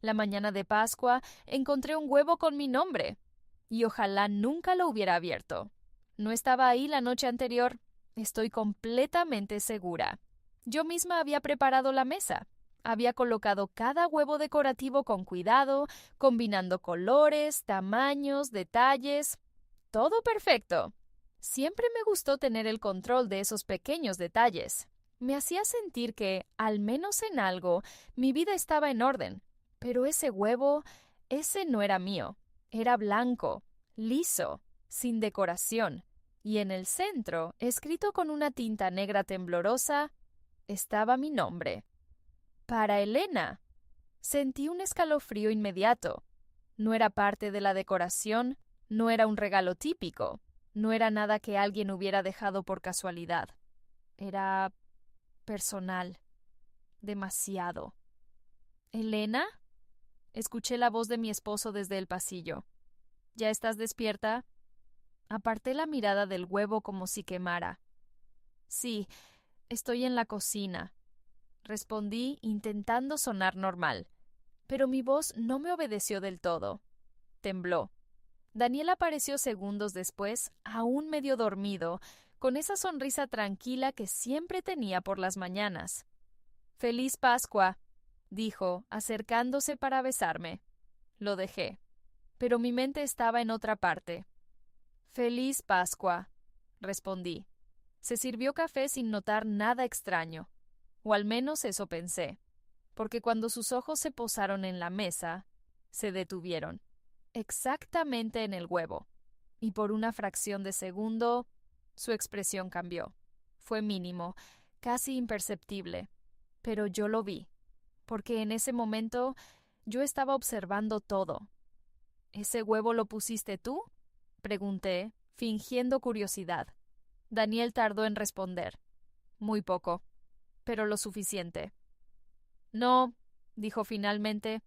La mañana de Pascua encontré un huevo con mi nombre, y ojalá nunca lo hubiera abierto. No estaba ahí la noche anterior, estoy completamente segura. Yo misma había preparado la mesa. Había colocado cada huevo decorativo con cuidado, combinando colores, tamaños, detalles. Todo perfecto. Siempre me gustó tener el control de esos pequeños detalles. Me hacía sentir que, al menos en algo, mi vida estaba en orden. Pero ese huevo, ese no era mío. Era blanco, liso, sin decoración. Y en el centro, escrito con una tinta negra temblorosa, estaba mi nombre. Para Elena. Sentí un escalofrío inmediato. No era parte de la decoración, no era un regalo típico, no era nada que alguien hubiera dejado por casualidad. Era personal, demasiado. ¿Elena? Escuché la voz de mi esposo desde el pasillo. ¿Ya estás despierta? Aparté la mirada del huevo como si quemara. Sí, estoy en la cocina, respondí intentando sonar normal, pero mi voz no me obedeció del todo. Tembló. Daniel apareció segundos después, aún medio dormido, con esa sonrisa tranquila que siempre tenía por las mañanas. «Feliz Pascua», dijo, acercándose para besarme. Lo dejé, pero mi mente estaba en otra parte. «Feliz Pascua», respondí. Se sirvió café sin notar nada extraño, o al menos eso pensé, porque cuando sus ojos se posaron en la mesa, se detuvieron, exactamente en el huevo, y por una fracción de segundo, su expresión cambió. Fue mínimo, casi imperceptible, pero yo lo vi, porque en ese momento yo estaba observando todo. ¿Ese huevo lo pusiste tú?, pregunté, fingiendo curiosidad. Daniel tardó en responder. Muy poco, pero lo suficiente. No, dijo finalmente.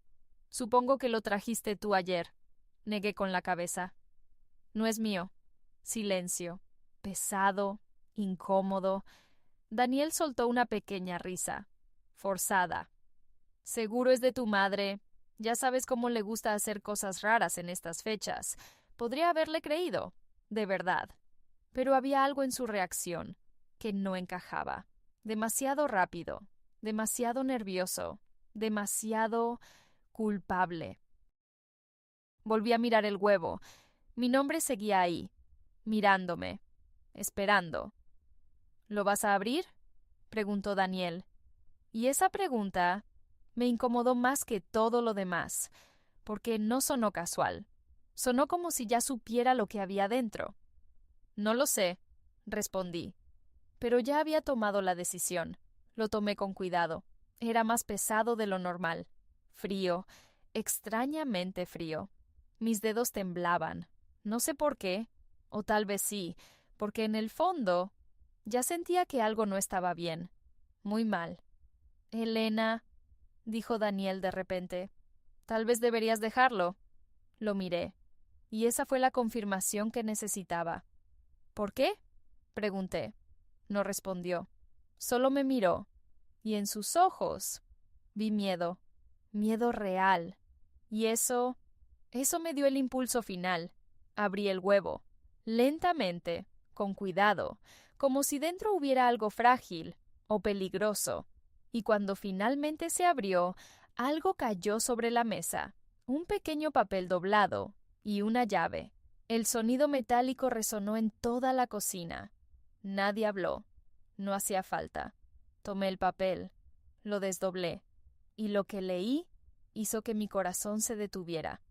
Supongo que lo trajiste tú ayer. Negué con la cabeza. No es mío. Silencio. Pesado, incómodo. Daniel soltó una pequeña risa. Forzada. Seguro es de tu madre. Ya sabes cómo le gusta hacer cosas raras en estas fechas. Podría haberle creído. De verdad. Pero había algo en su reacción que no encajaba. Demasiado rápido. Demasiado nervioso. Demasiado culpable. Volví a mirar el huevo. Mi nombre seguía ahí, mirándome, esperando. ¿Lo vas a abrir?, preguntó Daniel. Y esa pregunta me incomodó más que todo lo demás, porque no sonó casual. Sonó como si ya supiera lo que había dentro. No lo sé, respondí, pero ya había tomado la decisión. Lo tomé con cuidado. Era más pesado de lo normal. Frío, extrañamente frío. Mis dedos temblaban. No sé por qué, o tal vez sí, porque en el fondo ya sentía que algo no estaba bien. Muy mal. Elena, dijo Daniel de repente, tal vez deberías dejarlo. Lo miré, y esa fue la confirmación que necesitaba. ¿Por qué?, pregunté. No respondió. Solo me miró, y en sus ojos vi miedo, miedo real. Y eso me dio el impulso final. Abrí el huevo, lentamente, con cuidado, como si dentro hubiera algo frágil o peligroso. Y cuando finalmente se abrió, algo cayó sobre la mesa, un pequeño papel doblado y una llave. El sonido metálico resonó en toda la cocina. Nadie habló. No hacía falta. Tomé el papel, lo desdoblé, y lo que leí hizo que mi corazón se detuviera.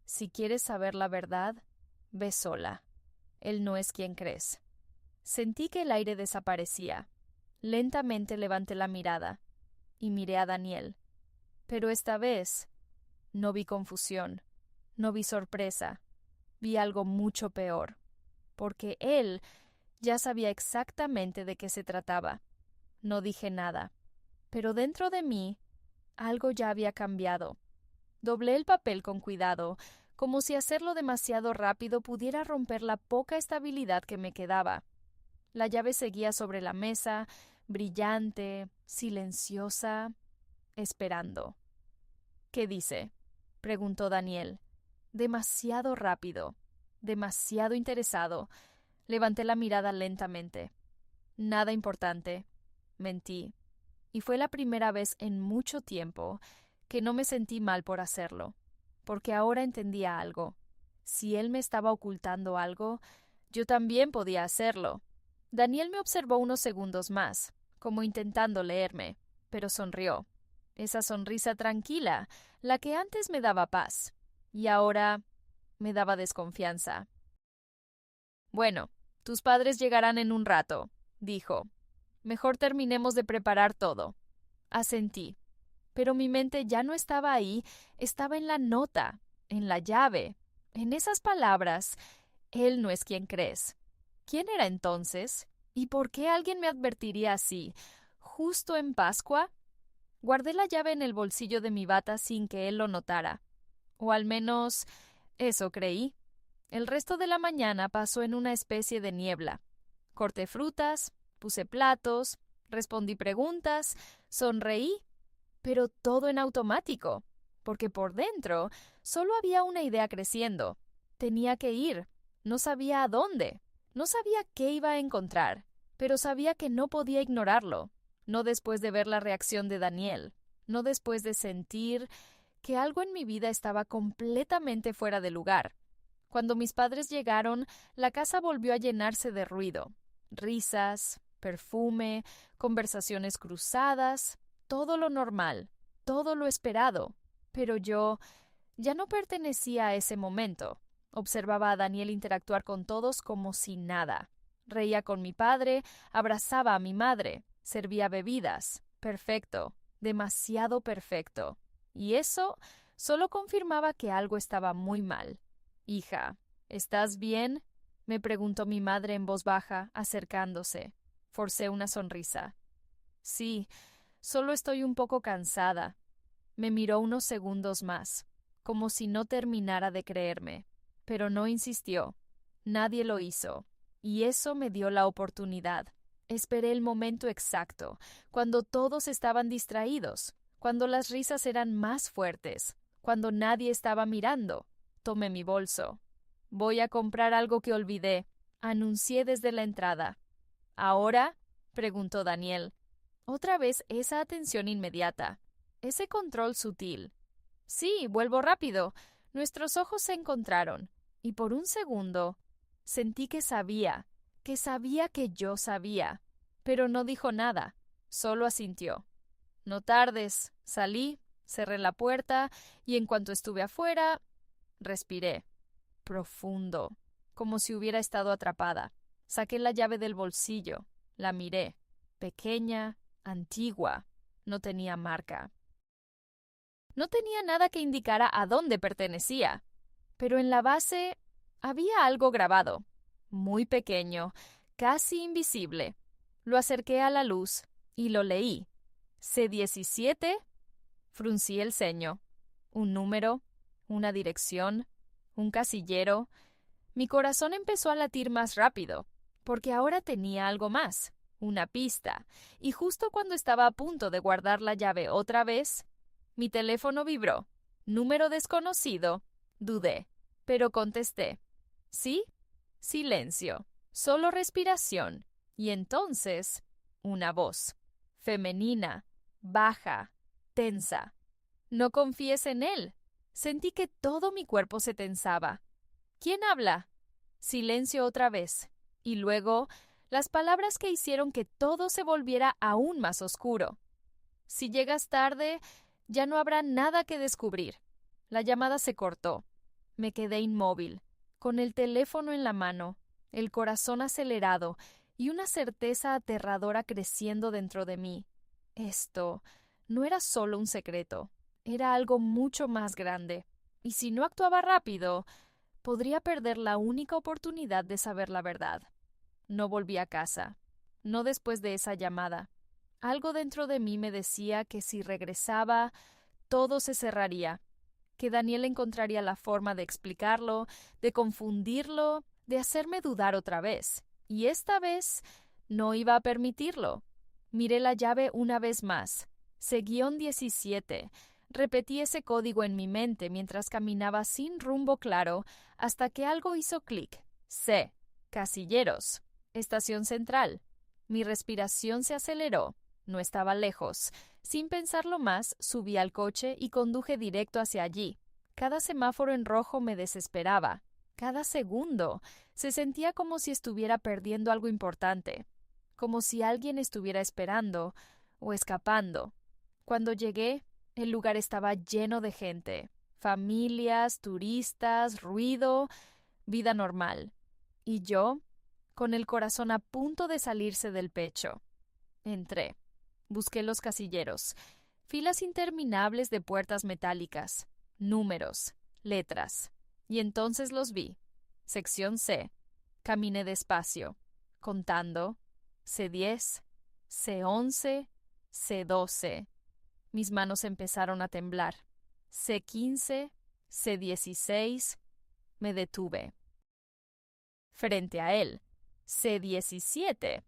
Si quieres saber la verdad, ve sola. Él no es quien crees. Sentí que el aire desaparecía. Lentamente levanté la mirada y miré a Daniel. Pero esta vez no vi confusión, no vi sorpresa, vi algo mucho peor, porque él ya sabía exactamente de qué se trataba. No dije nada, pero dentro de mí algo ya había cambiado. Doblé el papel con cuidado, como si hacerlo demasiado rápido pudiera romper la poca estabilidad que me quedaba. La llave seguía sobre la mesa, brillante, silenciosa, esperando. ¿Qué dice?, preguntó Daniel. Demasiado rápido, demasiado interesado. Levanté la mirada lentamente. Nada importante. Mentí. Y fue la primera vez en mucho tiempo que no me sentí mal por hacerlo, porque ahora entendía algo. Si él me estaba ocultando algo, yo también podía hacerlo. Daniel me observó unos segundos más, como intentando leerme, pero sonrió. Esa sonrisa tranquila, la que antes me daba paz, y ahora me daba desconfianza. Bueno, tus padres llegarán en un rato, dijo. Mejor terminemos de preparar todo. Asentí. Pero mi mente ya no estaba ahí, estaba en la nota, en la llave, en esas palabras. Él no es quien crees. ¿Quién era entonces? ¿Y por qué alguien me advertiría así, justo en Pascua? Guardé la llave en el bolsillo de mi bata sin que él lo notara. O al menos eso creí. El resto de la mañana pasó en una especie de niebla. Corté frutas, puse platos, respondí preguntas, sonreí, pero todo en automático, porque por dentro solo había una idea creciendo. Tenía que ir. No sabía a dónde. No sabía qué iba a encontrar, pero sabía que no podía ignorarlo. No después de ver la reacción de Daniel. No después de sentir que algo en mi vida estaba completamente fuera de lugar. Cuando mis padres llegaron, la casa volvió a llenarse de ruido. Risas, perfume, conversaciones cruzadas, todo lo normal, todo lo esperado. Pero yo ya no pertenecía a ese momento. Observaba a Daniel interactuar con todos como si nada. Reía con mi padre, abrazaba a mi madre, servía bebidas. Perfecto, demasiado perfecto. Y eso solo confirmaba que algo estaba muy mal. Hija, ¿estás bien?, me preguntó mi madre en voz baja, acercándose. Forcé una sonrisa. Sí, solo estoy un poco cansada. Me miró unos segundos más, como si no terminara de creerme, pero no insistió. Nadie lo hizo, y eso me dio la oportunidad. Esperé el momento exacto, cuando todos estaban distraídos, cuando las risas eran más fuertes, cuando nadie estaba mirando. Tomé mi bolso. Voy a comprar algo que olvidé, anuncié desde la entrada. ¿Ahora?, preguntó Daniel. Otra vez esa atención inmediata, ese control sutil. Sí, vuelvo rápido. Nuestros ojos se encontraron, y por un segundo sentí que sabía que yo sabía, pero no dijo nada, solo asintió. No tardes, salí, cerré la puerta, y en cuanto estuve afuera, respiré. Profundo, como si hubiera estado atrapada. Saqué la llave del bolsillo, la miré. Pequeña, antigua, no tenía marca. No tenía nada que indicara a dónde pertenecía, pero en la base había algo grabado, muy pequeño, casi invisible. Lo acerqué a la luz y lo leí. C17, fruncí el ceño. Un número, una dirección, un casillero. Mi corazón empezó a latir más rápido, porque ahora tenía algo más, una pista, y justo cuando estaba a punto de guardar la llave otra vez, mi teléfono vibró. Número desconocido. Dudé, pero contesté. ¿Sí? Silencio. Solo respiración. Y entonces, una voz. Femenina, baja, tensa. No confíes en él. Sentí que todo mi cuerpo se tensaba. ¿Quién habla? Silencio otra vez. Y luego, las palabras que hicieron que todo se volviera aún más oscuro. Si llegas tarde, ya no habrá nada que descubrir. La llamada se cortó. Me quedé inmóvil, con el teléfono en la mano, el corazón acelerado y una certeza aterradora creciendo dentro de mí. Esto no era solo un secreto, era algo mucho más grande. Y si no actuaba rápido, podría perder la única oportunidad de saber la verdad. No volví a casa, no después de esa llamada. Algo dentro de mí me decía que si regresaba, todo se cerraría, que Daniel encontraría la forma de explicarlo, de confundirlo, de hacerme dudar otra vez. Y esta vez no iba a permitirlo. Miré la llave una vez más. C-17. Repetí ese código en mi mente mientras caminaba sin rumbo claro hasta que algo hizo clic. C. Casilleros. Estación central. Mi respiración se aceleró. No estaba lejos. Sin pensarlo más, subí al coche y conduje directo hacia allí. Cada semáforo en rojo me desesperaba. Cada segundo. Se sentía como si estuviera perdiendo algo importante. Como si alguien estuviera esperando o escapando. Cuando llegué, el lugar estaba lleno de gente. Familias, turistas, ruido, vida normal. Y yo, con el corazón a punto de salirse del pecho. Entré. Busqué los casilleros. Filas interminables de puertas metálicas. Números. Letras. Y entonces los vi. Sección C. Caminé despacio. Contando. C10. C11. C12. Mis manos empezaron a temblar. C15. C16. Me detuve. Frente a él. C17.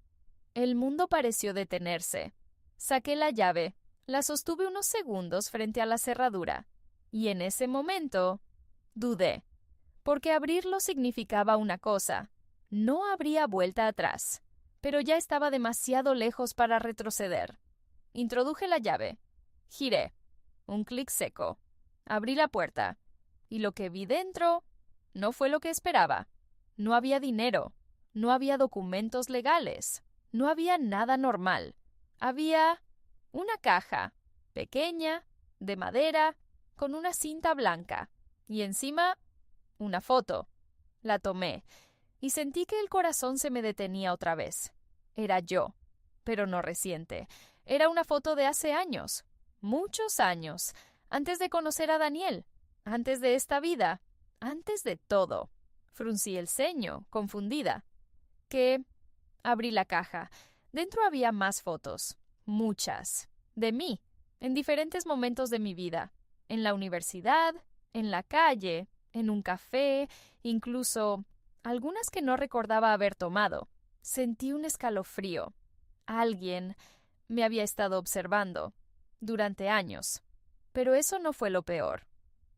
El mundo pareció detenerse. Saqué la llave, la sostuve unos segundos frente a la cerradura, y en ese momento dudé, porque abrirlo significaba una cosa. No habría vuelta atrás, pero ya estaba demasiado lejos para retroceder. Introduje la llave. Giré. Un clic seco. Abrí la puerta, y lo que vi dentro no fue lo que esperaba. No había dinero, no había documentos legales, no había nada normal. Había una caja, pequeña, de madera, con una cinta blanca, y encima una foto. La tomé, y sentí que el corazón se me detenía otra vez. Era yo, pero no reciente. Era una foto de hace años, muchos años, antes de conocer a Daniel, antes de esta vida, antes de todo. Fruncí el ceño, confundida. Abrí la caja. Dentro había más fotos, muchas, de mí, en diferentes momentos de mi vida, en la universidad, en la calle, en un café, incluso algunas que no recordaba haber tomado. Sentí un escalofrío. Alguien me había estado observando durante años. Pero eso no fue lo peor.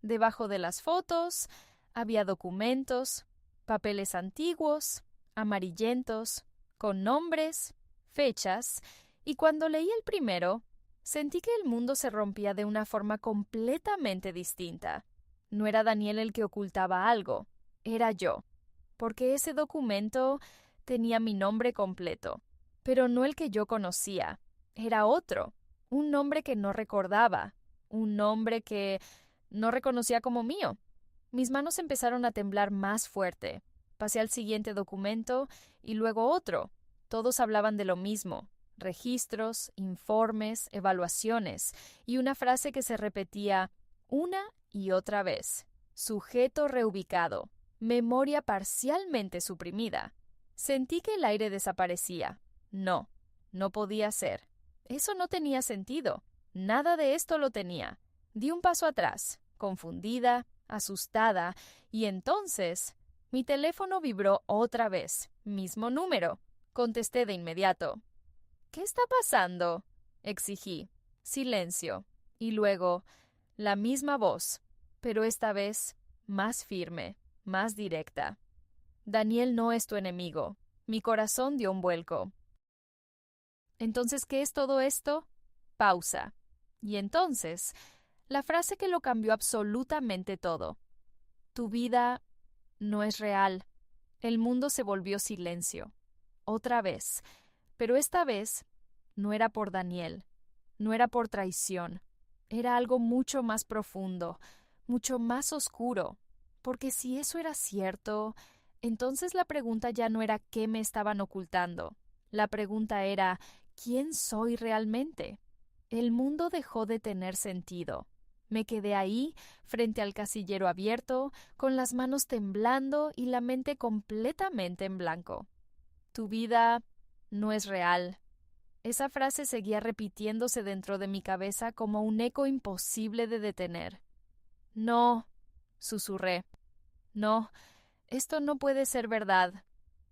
Debajo de las fotos había documentos, papeles antiguos, amarillentos, con nombres, fechas, y cuando leí el primero, sentí que el mundo se rompía de una forma completamente distinta. No era Daniel el que ocultaba algo, era yo, porque ese documento tenía mi nombre completo, pero no el que yo conocía, era otro, un nombre que no recordaba, un nombre que no reconocía como mío. Mis manos empezaron a temblar más fuerte. Pasé al siguiente documento y luego otro. Todos hablaban de lo mismo. Registros, informes, evaluaciones y una frase que se repetía una y otra vez. Sujeto reubicado. Memoria parcialmente suprimida. Sentí que el aire desaparecía. No, no podía ser. Eso no tenía sentido. Nada de esto lo tenía. Di un paso atrás, confundida, asustada, y entonces mi teléfono vibró otra vez. Mismo número. Contesté de inmediato. ¿Qué está pasando?, exigí. Silencio. Y luego, la misma voz, pero esta vez más firme, más directa. Daniel no es tu enemigo. Mi corazón dio un vuelco. Entonces, ¿qué es todo esto? Pausa. Y entonces, la frase que lo cambió absolutamente todo. Tu vida no es real. El mundo se volvió silencio. Otra vez. Pero esta vez no era por Daniel. No era por traición. Era algo mucho más profundo, mucho más oscuro. Porque si eso era cierto, entonces la pregunta ya no era qué me estaban ocultando. La pregunta era ¿quién soy realmente? El mundo dejó de tener sentido. Me quedé ahí, frente al casillero abierto, con las manos temblando y la mente completamente en blanco. Tu vida no es real. Esa frase seguía repitiéndose dentro de mi cabeza como un eco imposible de detener. No, susurré. No, esto no puede ser verdad.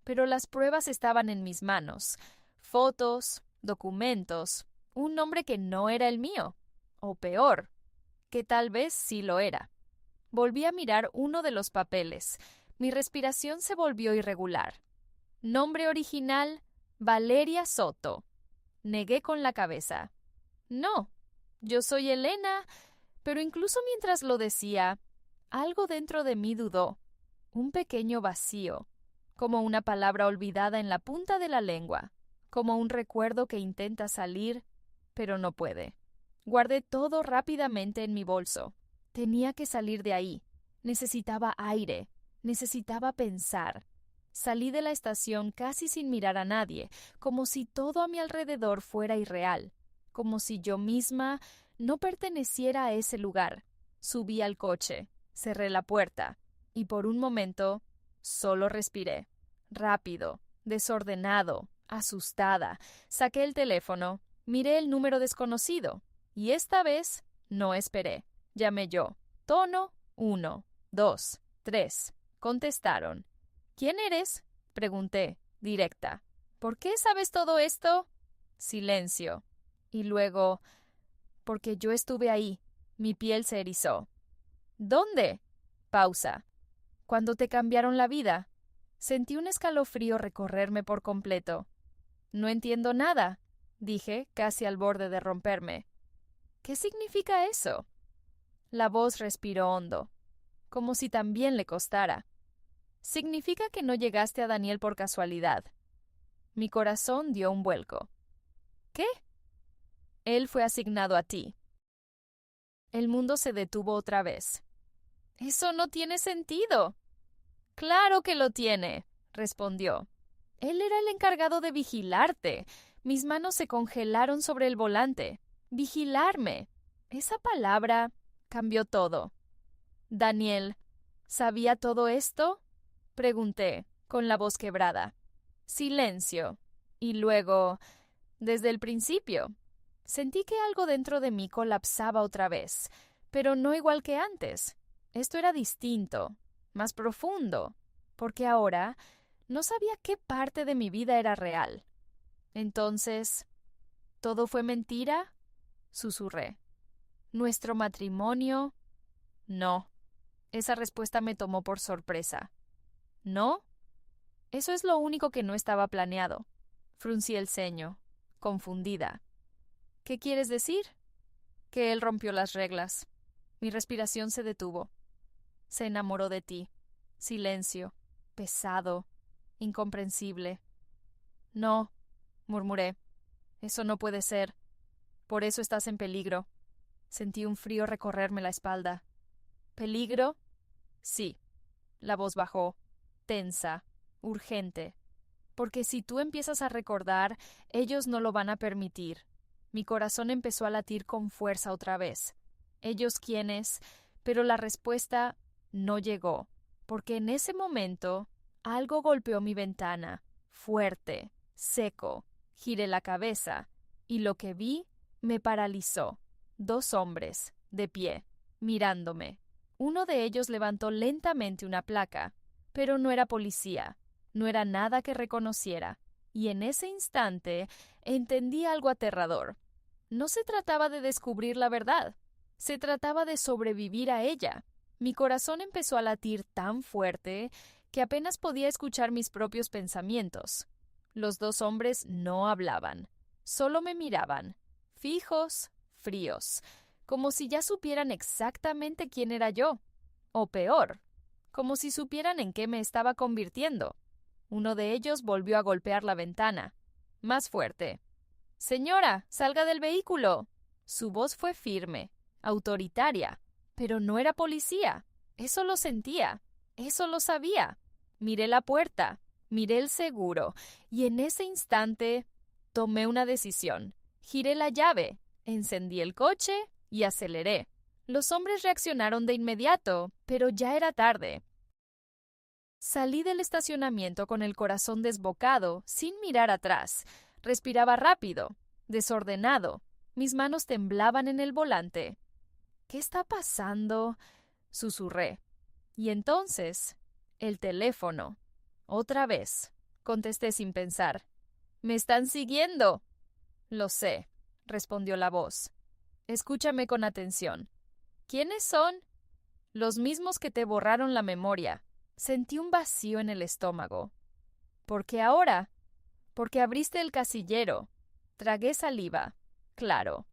Pero las pruebas estaban en mis manos. Fotos, documentos, un nombre que no era el mío. O peor, que tal vez sí lo era. Volví a mirar uno de los papeles. Mi respiración se volvió irregular. Nombre original, Valeria Soto. Negué con la cabeza. No, yo soy Elena, pero incluso mientras lo decía, algo dentro de mí dudó. Un pequeño vacío, como una palabra olvidada en la punta de la lengua, como un recuerdo que intenta salir, pero no puede. Guardé todo rápidamente en mi bolso. Tenía que salir de ahí. Necesitaba aire. Necesitaba pensar. Salí de la estación casi sin mirar a nadie, como si todo a mi alrededor fuera irreal, como si yo misma no perteneciera a ese lugar. Subí al coche, cerré la puerta, y por un momento solo respiré. Rápido, desordenado, asustada, saqué el teléfono, miré el número desconocido, y esta vez no esperé. Llamé yo. Tono 1, 2, 3. Contestaron. ¿Quién eres? Pregunté, directa. ¿Por qué sabes todo esto? Silencio. Y luego, porque yo estuve ahí. Mi piel se erizó. ¿Dónde? Pausa. Cuando te cambiaron la vida. Sentí un escalofrío recorrerme por completo. No entiendo nada, dije, casi al borde de romperme. ¿Qué significa eso? La voz respiró hondo, como si también le costara. Significa que no llegaste a Daniel por casualidad. Mi corazón dio un vuelco. ¿Qué? Él fue asignado a ti. El mundo se detuvo otra vez. Eso no tiene sentido. Claro que lo tiene, respondió. Él era el encargado de vigilarte. Mis manos se congelaron sobre el volante. Vigilarme. Esa palabra cambió todo. Daniel, ¿sabía todo esto? Pregunté, con la voz quebrada. Silencio. Y luego, desde el principio, sentí que algo dentro de mí colapsaba otra vez, pero no igual que antes. Esto era distinto, más profundo, porque ahora no sabía qué parte de mi vida era real. Entonces, ¿todo fue mentira? Susurré. ¿Nuestro matrimonio? No. Esa respuesta me tomó por sorpresa. ¿No? Eso es lo único que no estaba planeado. Fruncí el ceño, confundida. ¿Qué quieres decir? Que él rompió las reglas. Mi respiración se detuvo. Se enamoró de ti. Silencio, pesado, incomprensible. No, murmuré. Eso no puede ser. Por eso estás en peligro. Sentí un frío recorrerme la espalda. ¿Peligro? Sí. La voz bajó, tensa, urgente. Porque si tú empiezas a recordar, ellos no lo van a permitir. Mi corazón empezó a latir con fuerza otra vez. ¿Ellos quiénes? Pero la respuesta no llegó, porque en ese momento algo golpeó mi ventana, fuerte, seco. Giré la cabeza, y lo que vi me paralizó. 2 hombres, de pie, mirándome. Uno de ellos levantó lentamente una placa, pero no era policía, no era nada que reconociera, y en ese instante entendí algo aterrador. No se trataba de descubrir la verdad, se trataba de sobrevivir a ella. Mi corazón empezó a latir tan fuerte que apenas podía escuchar mis propios pensamientos. Los 2 hombres no hablaban, solo me miraban, fijos, fríos, como si ya supieran exactamente quién era yo. O peor, como si supieran en qué me estaba convirtiendo. Uno de ellos volvió a golpear la ventana, más fuerte. «Señora, salga del vehículo». Su voz fue firme, autoritaria, pero no era policía. Eso lo sentía, eso lo sabía. Miré la puerta, miré el seguro, y en ese instante tomé una decisión. Giré la llave, encendí el coche y aceleré. Los hombres reaccionaron de inmediato, pero ya era tarde. Salí del estacionamiento con el corazón desbocado, sin mirar atrás. Respiraba rápido, desordenado. Mis manos temblaban en el volante. ¿Qué está pasando?, susurré. Y entonces, el teléfono. Otra vez, contesté sin pensar. «¡Me están siguiendo!». «Lo sé», respondió la voz. «Escúchame con atención. ¿Quiénes son? Los mismos que te borraron la memoria. Sentí un vacío en el estómago. ¿Por qué ahora? Porque abriste el casillero. Tragué saliva. Claro.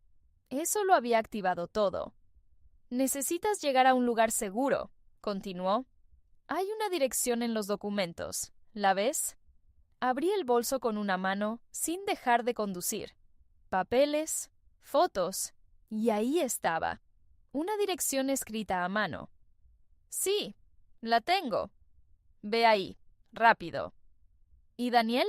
Eso lo había activado todo. Necesitas llegar a un lugar seguro, continuó. Hay una dirección en los documentos. ¿La ves? Abrí el bolso con una mano sin dejar de conducir. Papeles, fotos, y ahí estaba. Una dirección escrita a mano. Sí, la tengo. Ve ahí, rápido. ¿Y Daniel?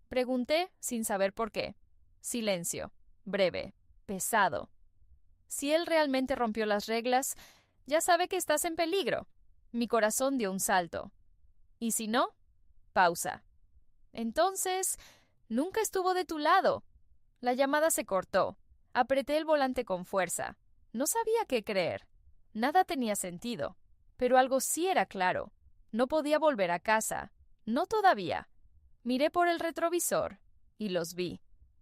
Pregunté sin saber por qué. Silencio, breve, pesado. Si él realmente rompió las reglas, ya sabe que estás en peligro. Mi corazón dio un salto. ¿Y si no? Pausa. Entonces, nunca estuvo de tu lado. La llamada se cortó. Apreté el volante con fuerza. No sabía qué creer. Nada tenía sentido. Pero algo sí era claro. No podía volver a casa. No todavía. Miré por el retrovisor y los vi.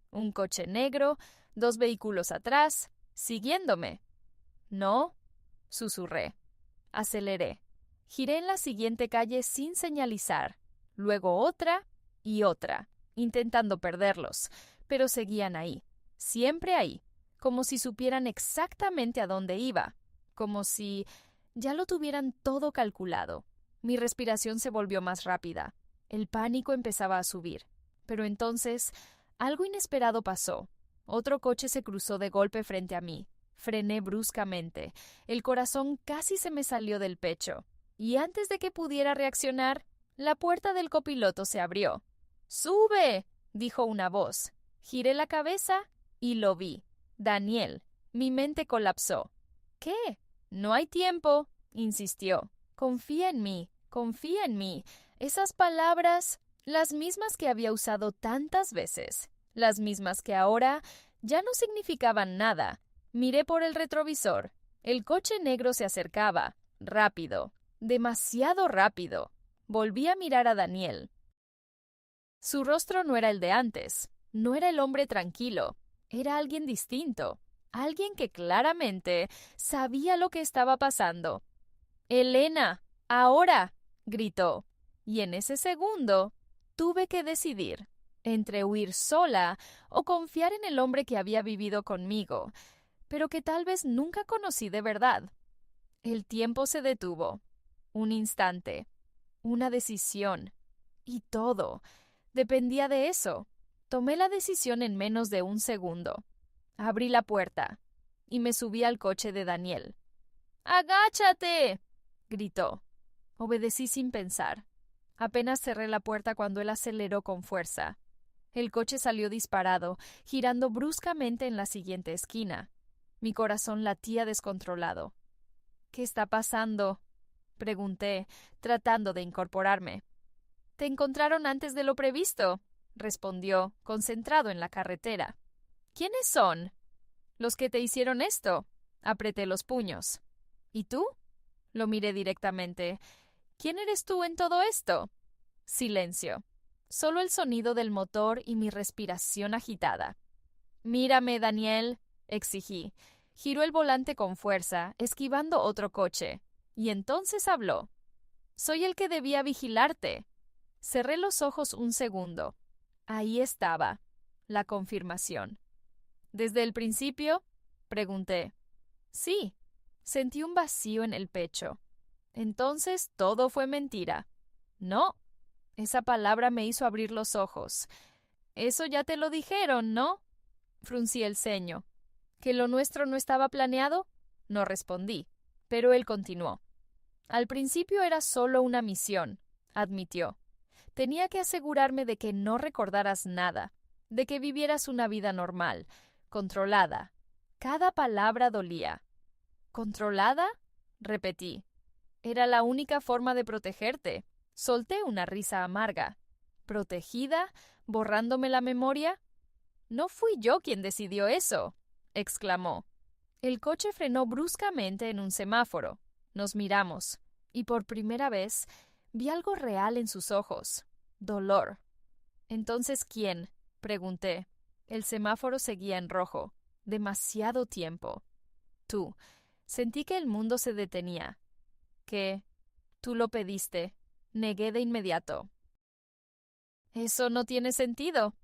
Un coche negro, 2 vehículos atrás, siguiéndome. No, susurré. Aceleré. Giré en la siguiente calle sin señalizar. Luego otra y otra, intentando perderlos, pero seguían ahí, siempre ahí, como si supieran exactamente a dónde iba, como si ya lo tuvieran todo calculado. Mi respiración se volvió más rápida. El pánico empezaba a subir. Pero entonces, algo inesperado pasó. Otro coche se cruzó de golpe frente a mí. Frené bruscamente. El corazón casi se me salió del pecho. Y antes de que pudiera reaccionar, la puerta del copiloto se abrió. ¡Sube!, dijo una voz. Giré la cabeza y lo vi. Daniel. Mi mente colapsó. ¿Qué? No hay tiempo, insistió. Confía en mí, confía en mí. Esas palabras, las mismas que había usado tantas veces, las mismas que ahora ya no significaban nada. Miré por el retrovisor. El coche negro se acercaba, rápido, demasiado rápido. Volví a mirar a Daniel. Su rostro no era el de antes, no era el hombre tranquilo, era alguien distinto, alguien que claramente sabía lo que estaba pasando. «¡Elena! ¡Ahora!», gritó. Y en ese segundo tuve que decidir entre huir sola o confiar en el hombre que había vivido conmigo, pero que tal vez nunca conocí de verdad. El tiempo se detuvo. Un instante. Una decisión. Y todo dependía de eso. Tomé la decisión en menos de un segundo. Abrí la puerta y me subí al coche de Daniel. «¡Agáchate!», gritó. Obedecí sin pensar. Apenas cerré la puerta cuando él aceleró con fuerza. El coche salió disparado, girando bruscamente en la siguiente esquina. Mi corazón latía descontrolado. «¿Qué está pasando?», pregunté, tratando de incorporarme. «Te encontraron antes de lo previsto», respondió, concentrado en la carretera. «¿Quiénes son?» «Los que te hicieron esto». Apreté los puños. «¿Y tú?», lo miré directamente. «¿Quién eres tú en todo esto?». Silencio. Solo el sonido del motor y mi respiración agitada. «Mírame, Daniel», exigí. Giró el volante con fuerza, esquivando otro coche. Y entonces habló. «Soy el que debía vigilarte». Cerré los ojos un segundo. Ahí estaba, la confirmación. «¿Desde el principio?», pregunté. «Sí». Sentí un vacío en el pecho. Entonces todo fue mentira. «No». Esa palabra me hizo abrir los ojos. «Eso ya te lo dijeron, ¿no?». Fruncí el ceño. ¿Que lo nuestro no estaba planeado? No respondí, pero él continuó. «Al principio era solo una misión», admitió. «Tenía que asegurarme de que no recordaras nada, de que vivieras una vida normal, controlada». Cada palabra dolía. «¿Controlada?», repetí. «Era la única forma de protegerte». Solté una risa amarga. «¿Protegida? ¿Borrándome la memoria?». «No fui yo quien decidió eso», exclamó. El coche frenó bruscamente en un semáforo. Nos miramos, y por primera vez vi algo real en sus ojos. Dolor. «¿Entonces quién?», pregunté. El semáforo seguía en rojo. Demasiado tiempo. «Tú». Sentí que el mundo se detenía. ¿Qué? Tú lo pediste. Negué de inmediato. Eso no tiene sentido.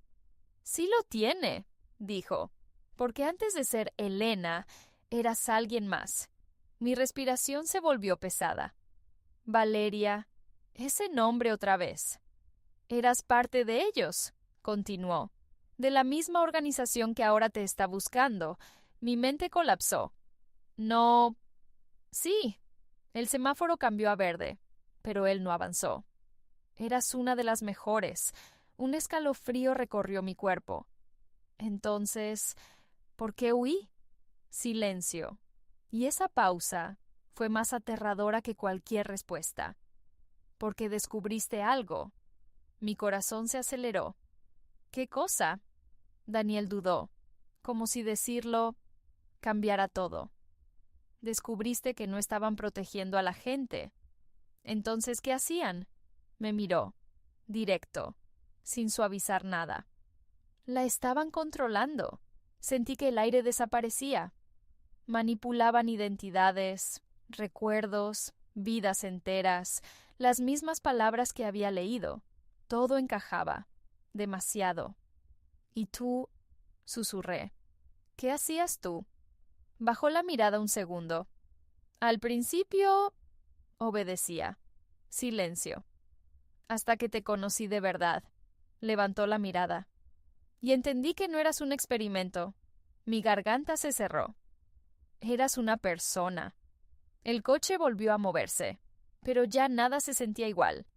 Sí lo tiene, dijo, porque antes de ser Elena, eras alguien más. Mi respiración se volvió pesada. Valeria, ese nombre otra vez. Eras parte de ellos, continuó, de la misma organización que ahora te está buscando. Mi mente colapsó. No. Sí. El semáforo cambió a verde, pero él no avanzó. Eras una de las mejores. Un escalofrío recorrió mi cuerpo. Entonces, ¿por qué huí? Silencio. Y esa pausa fue más aterradora que cualquier respuesta. Porque descubriste algo. Mi corazón se aceleró. ¿Qué cosa? Daniel dudó, como si decirlo cambiara todo. Descubriste que no estaban protegiendo a la gente. Entonces, ¿qué hacían? Me miró, directo, sin suavizar nada. La estaban controlando. Sentí que el aire desaparecía. Manipulaban identidades, recuerdos, vidas enteras, las mismas palabras que había leído. Todo encajaba. Demasiado. ¿Y tú? Susurré. ¿Qué hacías tú? Bajó la mirada un segundo. Al principio, obedecía. Silencio. Hasta que te conocí de verdad. Levantó la mirada. Y entendí que no eras un experimento. Mi garganta se cerró. Eras una persona. El coche volvió a moverse, pero ya nada se sentía igual.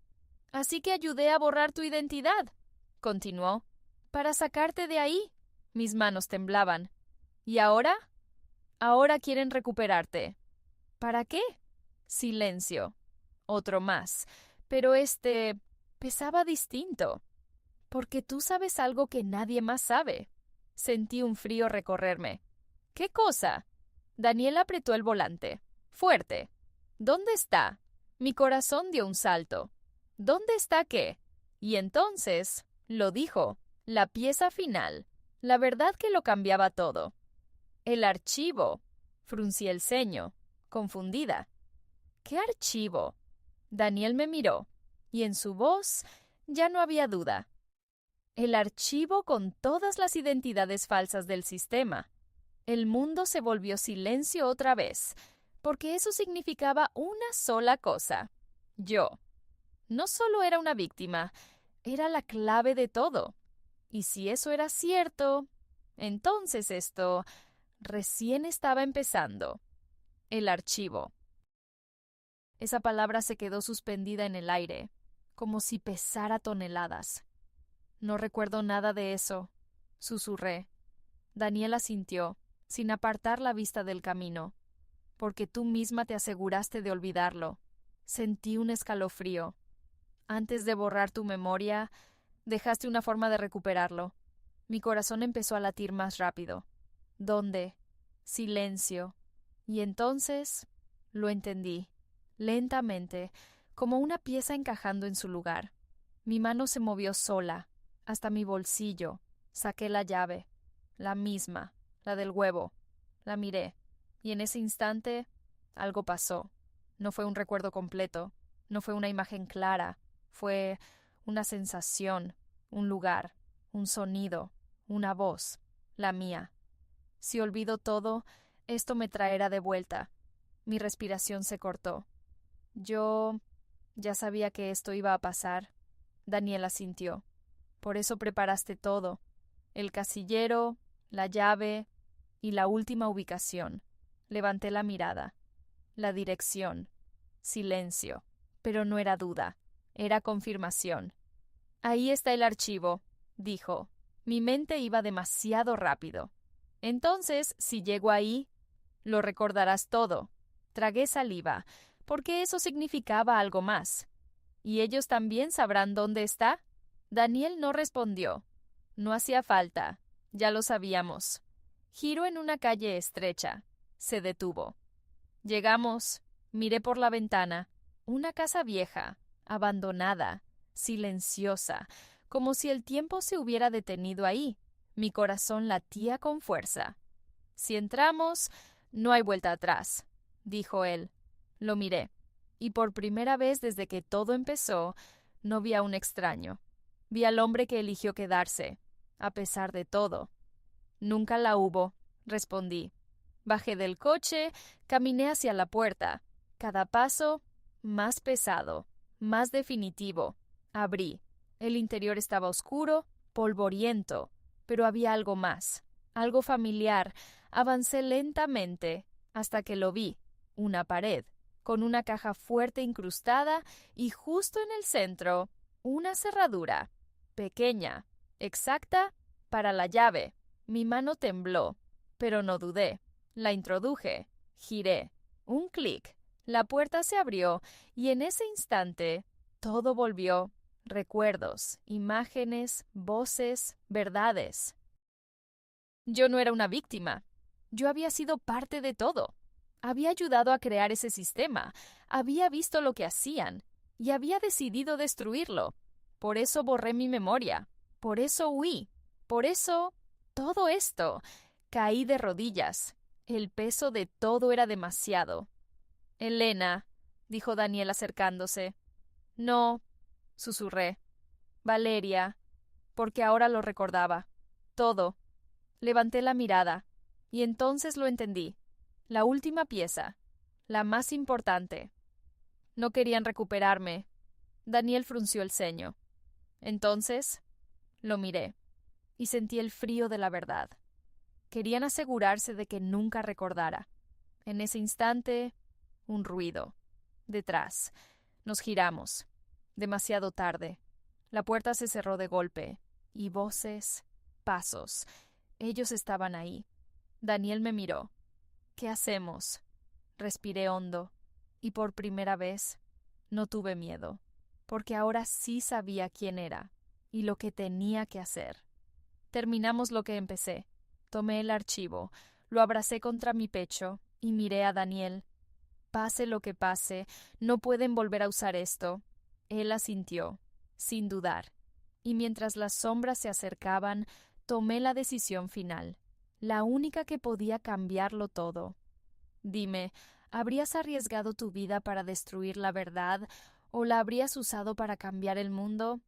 Así que ayudé a borrar tu identidad, continuó, para sacarte de ahí. Mis manos temblaban. ¿Y ahora? Ahora quieren recuperarte. ¿Para qué? Silencio. Otro más. Pero pesaba distinto. Porque tú sabes algo que nadie más sabe. Sentí un frío recorrerme. ¿Qué cosa? Daniel apretó el volante. Fuerte. ¿Dónde está? Mi corazón dio un salto. ¿Dónde está qué? Y entonces, lo dijo, la pieza final. La verdad que lo cambiaba todo. El archivo. Fruncí el ceño, confundida. ¿Qué archivo? Daniel me miró, y en su voz ya no había duda. El archivo con todas las identidades falsas del sistema. El mundo se volvió silencio otra vez, porque eso significaba una sola cosa. Yo. No solo era una víctima, era la clave de todo. Y si eso era cierto, entonces esto recién estaba empezando. El archivo. Esa palabra se quedó suspendida en el aire, como si pesara toneladas. No recuerdo nada de eso, susurré. Daniel asintió, sin apartar la vista del camino. Porque tú misma te aseguraste de olvidarlo. Sentí un escalofrío. Antes de borrar tu memoria, dejaste una forma de recuperarlo. Mi corazón empezó a latir más rápido. ¿Dónde? Silencio. Y entonces lo entendí, lentamente, como una pieza encajando en su lugar. Mi mano se movió sola, hasta mi bolsillo. Saqué la llave, la misma, la del huevo. La miré, y en ese instante algo pasó. No fue un recuerdo completo, no fue una imagen clara, fue una sensación, un lugar, un sonido, una voz, la mía. Si olvido todo, esto me traerá de vuelta. Mi respiración se cortó. Yo ya sabía que esto iba a pasar. Daniel asintió. Por eso preparaste todo. El casillero, la llave y la última ubicación. Levanté la mirada. La dirección. Silencio. Pero no era duda. Era confirmación. Ahí está el archivo, dijo. Mi mente iba demasiado rápido. Entonces, si llego ahí, lo recordarás todo. Tragué saliva, porque eso significaba algo más. ¿Y ellos también sabrán dónde está? Daniel no respondió. No hacía falta. Ya lo sabíamos. Giró en una calle estrecha. Se detuvo. Llegamos. Miré por la ventana. Una casa vieja, abandonada, silenciosa, como si el tiempo se hubiera detenido ahí. Mi corazón latía con fuerza. Si entramos, no hay vuelta atrás. dijo él. Lo miré, y por primera vez desde que todo empezó, no vi a un extraño. Vi al hombre que eligió quedarse, a pesar de todo. Nunca la hubo, respondí. Bajé del coche, caminé hacia la puerta. Cada paso más pesado, más definitivo. Abrí. El interior estaba oscuro, polvoriento, pero había algo más, algo familiar. Avancé lentamente hasta que lo vi, una pared, con una caja fuerte incrustada y justo en el centro, una cerradura, pequeña, exacta, para la llave. Mi mano tembló, pero no dudé. La introduje, giré, un clic, la puerta se abrió y en ese instante todo volvió. Recuerdos, imágenes, voces, verdades. Yo no era una víctima. Yo había sido parte de todo. Había ayudado a crear ese sistema, había visto lo que hacían y había decidido destruirlo. Por eso borré mi memoria, por eso huí, por eso todo esto. Caí de rodillas. El peso de todo era demasiado. Elena, dijo Daniel acercándose. No, susurré. Valeria, porque ahora lo recordaba. Todo. Levanté la mirada, y entonces lo entendí. La última pieza, la más importante. No querían recuperarme. Daniel frunció el ceño. Entonces, lo miré, y sentí el frío de la verdad. Querían asegurarse de que nunca recordara. En ese instante, un ruido. Detrás. Nos giramos. Demasiado tarde. La puerta se cerró de golpe. Y voces, pasos. Ellos estaban ahí. Daniel me miró. ¿Qué hacemos? Respiré hondo. Y por primera vez, no tuve miedo. Porque ahora sí sabía quién era. Y lo que tenía que hacer. Terminamos lo que empecé. Tomé el archivo, lo abracé contra mi pecho y miré a Daniel. Pase lo que pase, no pueden volver a usar esto. Él asintió, sin dudar. Y mientras las sombras se acercaban, tomé la decisión final, la única que podía cambiarlo todo. Dime, ¿habrías arriesgado tu vida para destruir la verdad o la habrías usado para cambiar el mundo?